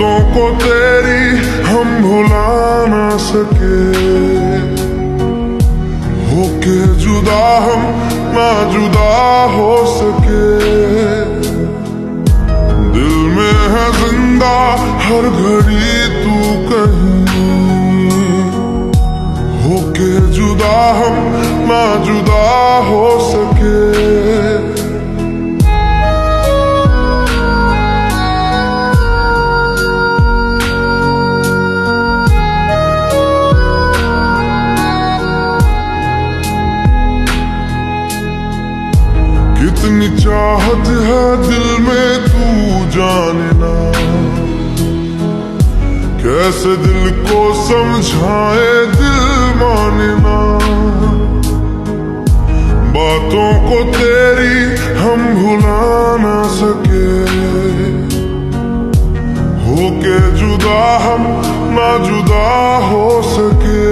बातों को तेरी हम भुला ना सके, होके जुदा हम ना जुदा हो सके। दिल में है जिंदा हर घड़ी तू कहीं, होके जुदा हम ना जुदा हो सके। कितनी चाहत है दिल में तू जाने ना, कैसे दिल को समझाए दिल माने ना। बातों को तेरी हम भुला ना सके, होके जुदा हम ना जुदा हो सके।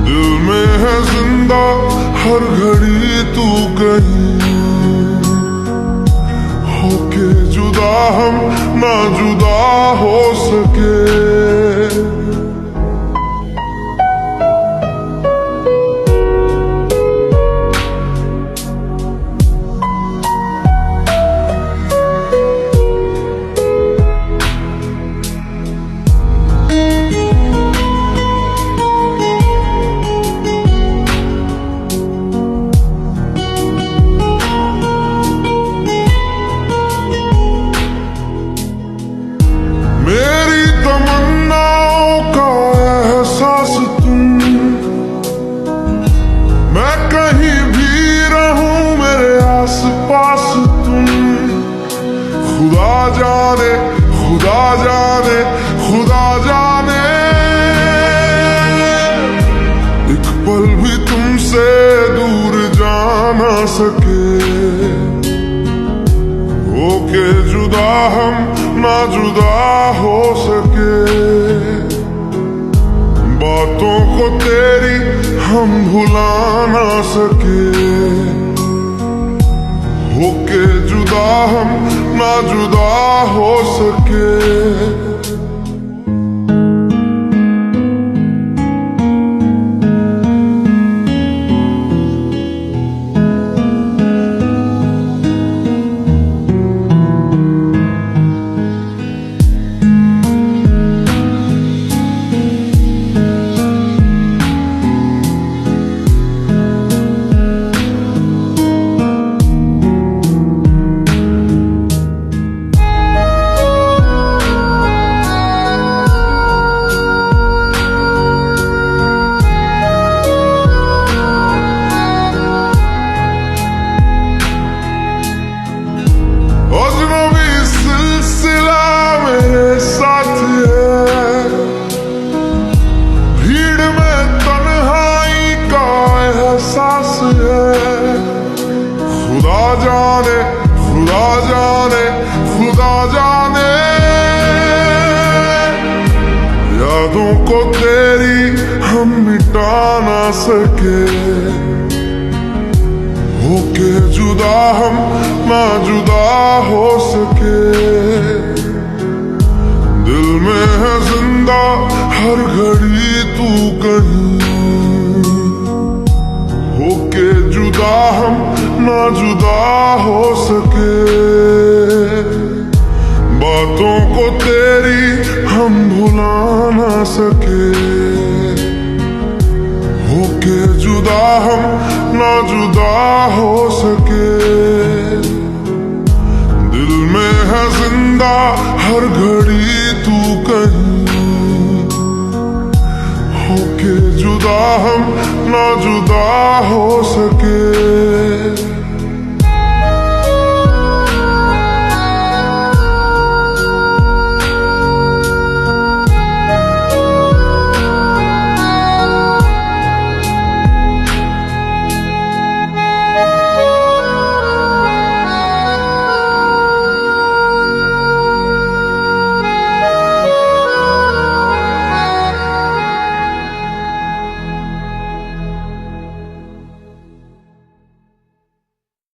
दिल में है जिंदा हर घड़ी तू कहीं, होके जुदा हम ना जुदा हो सके। मेरी तमन्नाओं का एहसास तुम, मैं कहीं भी रहूं मेरे आस पास तुम। खुदा जाने खुदा जाने खुदा जाने, एक पल भी तुमसे दूर जा ना सके, होके जुदा हम ना जुदा हो सके। बातों को तेरी हम भुला ना सके, होके जुदा हम ना जुदा हो सके। खुदा जाने खुदा जाने खुदा जाने, यादों को तेरी हम मिटा ना सके, होके जुदा हम ना जुदा हो सके। दिल में है जिंदा हर घड़ी तू कहीं, होके जुदा हम ना जुदा हो सके। बातों को तेरी हम भुला ना सके, होके जुदा हम ना जुदा हो सके। दिल में है जिंदा हर घड़ी तू कहीं, होके जुदा हम ना जुदा हो सके।